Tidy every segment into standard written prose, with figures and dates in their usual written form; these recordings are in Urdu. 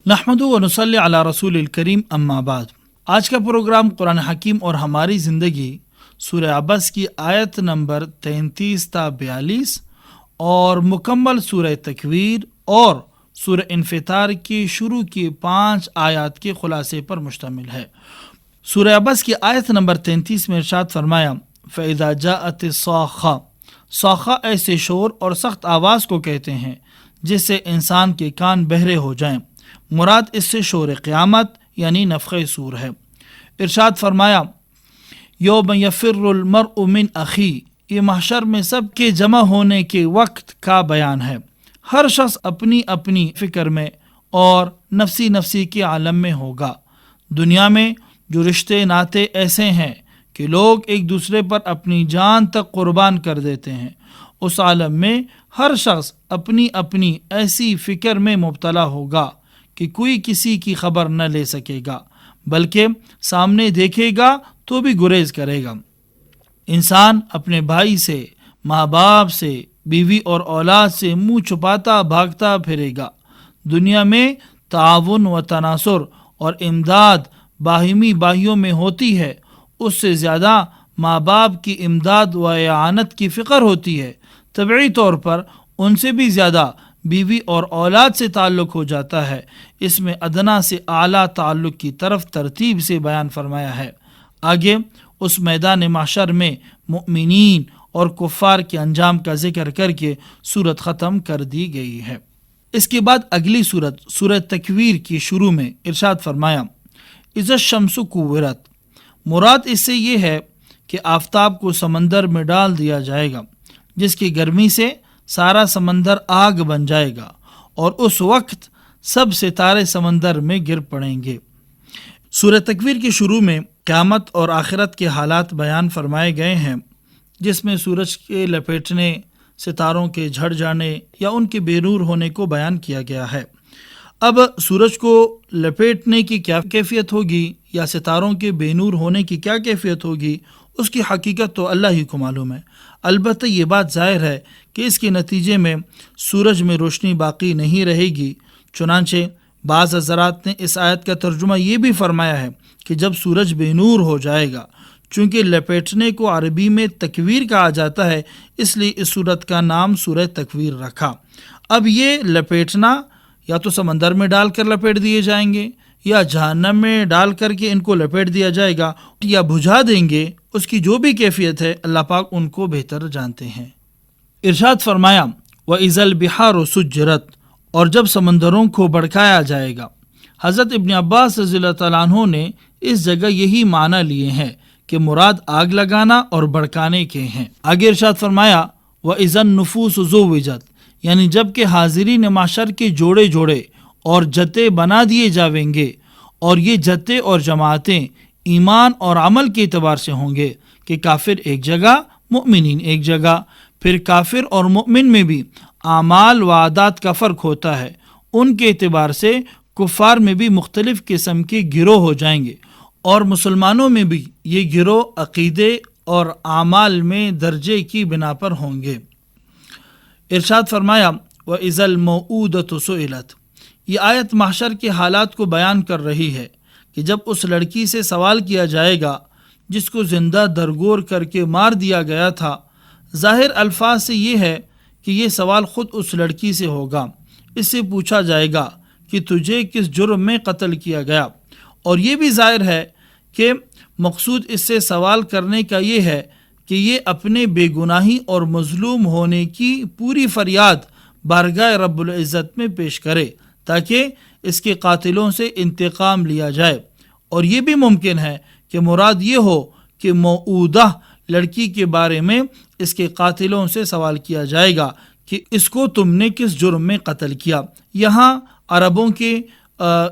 نحمدہ و نصلی علی رسول الکریم اما بعد۔ آج کا پروگرام قرآن حکیم اور ہماری زندگی سورہ عبس کی آیت نمبر 33 تا 42 اور مکمل سورہ تکویر اور سورہ انفطار کی شروع کی 5 آیات کے خلاصے پر مشتمل ہے۔ سورہ عبس کی آیت نمبر 33 میں ارشاد فرمایا فَإِذَا جَاءَتِ الصَّاخَّةُ، صاخہ ایسے شور اور سخت آواز کو کہتے ہیں جس سے انسان کے کان بہرے ہو جائیں۔ مراد اس سے شور قیامت یعنی نفخہ صور ہے۔ ارشاد فرمایا یوم یفر المرء من اخی، یہ محشر میں سب کے جمع ہونے کے وقت کا بیان ہے۔ ہر شخص اپنی اپنی فکر میں اور نفسی نفسی کے عالم میں ہوگا۔ دنیا میں جو رشتے ناتے ایسے ہیں کہ لوگ ایک دوسرے پر اپنی جان تک قربان کر دیتے ہیں، اس عالم میں ہر شخص اپنی اپنی ایسی فکر میں مبتلا ہوگا کہ کوئی کسی کی خبر نہ لے سکے گا، بلکہ سامنے دیکھے گا تو بھی گریز کرے گا۔ انسان اپنے بھائی سے، ماں باپ سے، بیوی اور اولاد سے منہ چھپاتا بھاگتا پھرے گا۔ دنیا میں تعاون و تناصر اور امداد باہمی بھائیوں میں ہوتی ہے، اس سے زیادہ ماں باپ کی امداد و اعانت کی فکر ہوتی ہے۔ طبعی طور پر ان سے بھی زیادہ بیوی اور اولاد سے تعلق ہو جاتا ہے۔ اس میں ادنا سے اعلیٰ تعلق کی طرف ترتیب سے بیان فرمایا ہے۔ آگے اس میدان محشر میں مؤمنین اور کفار کے انجام کا ذکر کر کے سورت ختم کر دی گئی ہے۔ اس کے بعد اگلی سورت سورہ تکویر کی شروع میں ارشاد فرمایا اذا الشمس کورت، مراد اس سے یہ ہے کہ آفتاب کو سمندر میں ڈال دیا جائے گا جس کی گرمی سے سارا سمندر آگ بن جائے گا اور اس وقت سب ستارے سمندر میں گر پڑیں گے۔ سورہ تکویر کی شروع میں قیامت اور آخرت کے حالات بیان فرمائے گئے ہیں، جس میں سورج کے لپیٹنے، ستاروں کے جھڑ جانے یا ان کے بے نور ہونے کو بیان کیا گیا ہے۔ اب سورج کو لپیٹنے کی کیا کیفیت ہوگی یا ستاروں کے بے نور ہونے کی کیا کیفیت ہوگی، اس کی حقیقت تو اللہ ہی کو معلوم ہے۔ البتہ یہ بات ظاہر ہے کہ اس کے نتیجے میں سورج میں روشنی باقی نہیں رہے گی۔ چنانچہ بعض حضرات نے اس آیت کا ترجمہ یہ بھی فرمایا ہے کہ جب سورج بے نور ہو جائے گا، چونکہ لپیٹنے کو عربی میں تکویر کہا جاتا ہے، اس لیے اس سورت کا نام سورہ تکویر رکھا۔ اب یہ لپیٹنا یا تو سمندر میں ڈال کر لپیٹ دیے جائیں گے یا جہنم میں ڈال کر کے ان کو لپیٹ دیا جائے گا یا بجھا دیں گے، اس کی جو بھی کیفیت ہے اللہ پاک ان کو بہتر جانتے ہیں۔ ارشاد فرمایا وَإِذَا الْبِحَارُ سُجِّرَتْ، اور جب سمندروں کو بھڑکایا جائے گا۔ حضرت ابن عباس رضی اللہ تعالیٰ عنہ نے اس جگہ یہی معنی لیے ہیں کہ مراد آگ لگانا اور بھڑکانے کے ہیں۔ آگے ارشاد فرمایا وَإِذَا النُّفُوسُ زُوِّجَتْ، یعنی جب کہ حاضرین معشر کے جوڑے جوڑے اور جتے بنا دیے جاویں گے، اور یہ جتے اور جماعتیں ایمان اور عمل کے اعتبار سے ہوں گے کہ کافر ایک جگہ مؤمنین ایک جگہ۔ پھر کافر اور مؤمن میں بھی اعمال و عادات کا فرق ہوتا ہے، ان کے اعتبار سے کفار میں بھی مختلف قسم کے گروہ ہو جائیں گے، اور مسلمانوں میں بھی یہ گروہ عقیدے اور اعمال میں درجے کی بنا پر ہوں گے۔ ارشاد فرمایا وَإِذَا الْمَوْءُودَةُ سُئِلَتْ، یہ آیت محشر کے حالات کو بیان کر رہی ہے کہ جب اس لڑکی سے سوال کیا جائے گا جس کو زندہ درگور کر کے مار دیا گیا تھا۔ ظاہر الفاظ سے یہ ہے کہ یہ سوال خود اس لڑکی سے ہوگا۔ اس سے پوچھا جائے گا کہ تجھے کس جرم میں قتل کیا گیا، اور یہ بھی ظاہر ہے کہ مقصود اس سے سوال کرنے کا یہ ہے کہ یہ اپنے بے گناہی اور مظلوم ہونے کی پوری فریاد بارگاہ رب العزت میں پیش کرے تاکہ اس کے قاتلوں سے انتقام لیا جائے۔ اور یہ بھی ممکن ہے کہ مراد یہ ہو کہ موعودہ لڑکی کے بارے میں اس کے قاتلوں سے سوال کیا جائے گا کہ اس کو تم نے کس جرم میں قتل کیا۔ یہاں عربوں کے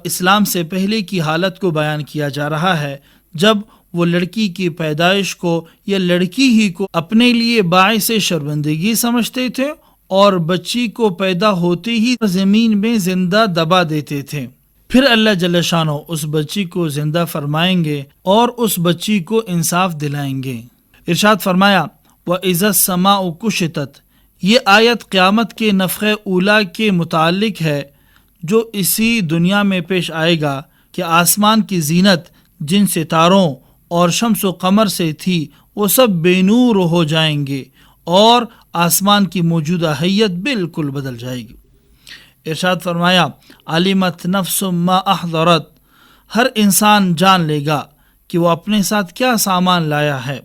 اسلام سے پہلے کی حالت کو بیان کیا جا رہا ہے، جب وہ لڑکی کی پیدائش کو یا لڑکی ہی کو اپنے لیے باعث شرمندگی سمجھتے تھے اور بچی کو پیدا ہوتے ہی زمین میں زندہ دبا دیتے تھے۔ پھر اللہ جل شانہ اس بچی کو زندہ فرمائیں گے اور اس بچی کو انصاف دلائیں گے۔ ارشاد فرمایا وَإِذَا السَّمَاءُ كُشِطَتْ، یہ آیت قیامت کے نفخہ اولا کے متعلق ہے جو اسی دنیا میں پیش آئے گا کہ آسمان کی زینت جن ستاروں اور شمس و قمر سے تھی وہ سب بے نور ہو جائیں گے اور آسمان کی موجودہ حیت بالکل بدل جائے گی۔ ارشاد فرمایا علمت نفس ما احضرت، ہر انسان جان لے گا کہ وہ اپنے ساتھ کیا سامان لایا ہے۔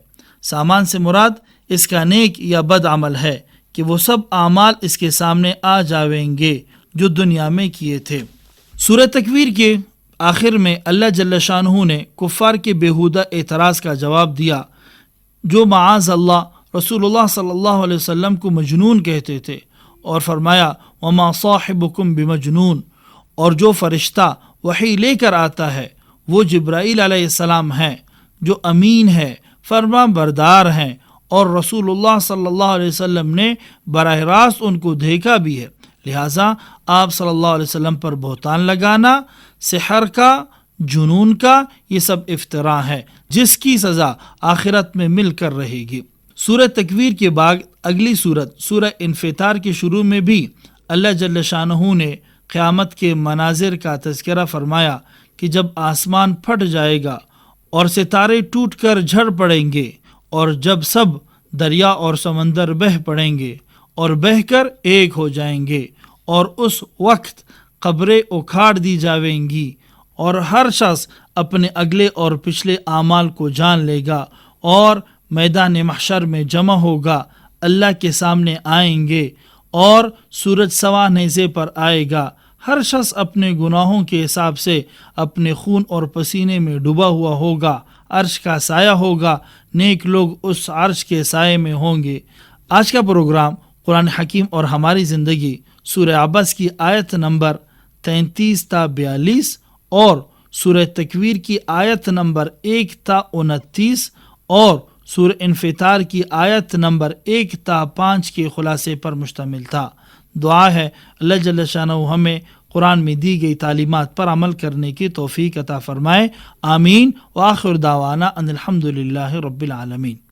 سامان سے مراد اس کا نیک یا بد عمل ہے کہ وہ سب اعمال اس کے سامنے آ جاویں گے جو دنیا میں کیے تھے۔ سورہ تکویر کے آخر میں اللہ جل شانہ نے کفار کے بیہودہ اعتراض کا جواب دیا جو معاذ اللہ رسول اللہ صلی اللہ علیہ وسلم کو مجنون کہتے تھے، اور فرمایا وما صاحبکم بمجنون، اور جو فرشتہ وحی لے کر آتا ہے وہ جبرائیل علیہ السلام ہے جو امین ہے، فرما بردار ہیں، اور رسول اللہ صلی اللہ علیہ وسلم نے براہ راست ان کو دیکھا بھی ہے، لہٰذا آپ صلی اللہ علیہ وسلم پر بہتان لگانا، سحر کا، جنون کا، یہ سب افطرا ہے جس کی سزا آخرت میں مل کر رہے گی۔ سورہ تکویر کے بعد اگلی سورت سورہ انفطار کے شروع میں بھی اللہ جل شانہ نے قیامت کے مناظر کا تذکرہ فرمایا کہ جب آسمان پھٹ جائے گا اور ستارے ٹوٹ کر جھڑ پڑیں گے، اور جب سب دریا اور سمندر بہہ پڑیں گے اور بہہ کر ایک ہو جائیں گے، اور اس وقت قبریں اکھاڑ دی جاویں گی، اور ہر شخص اپنے اگلے اور پچھلے اعمال کو جان لے گا اور میدان محشر میں جمع ہوگا، اللہ کے سامنے آئیں گے اور سورج سوا نیزے پر آئے گا، ہر شخص اپنے گناہوں کے حساب سے اپنے خون اور پسینے میں ڈوبا ہوا ہوگا، عرش کا سایہ ہوگا، نیک لوگ اس عرش کے سائے میں ہوں گے۔ آج کا پروگرام قرآن حکیم اور ہماری زندگی سورہ عبس کی آیت نمبر 33 تا 42 اور سورہ تکویر کی آیت نمبر 1 تا 29 اور سورہ انفطار کی آیت نمبر 1 تا 5 کے خلاصے پر مشتمل تھا۔ دعا ہے اللہ جل شانہ ہمیں قرآن میں دی گئی تعلیمات پر عمل کرنے کی توفیق عطا فرمائے، آمین۔ وآخر دعوانا ان الحمد للہ رب العالمین۔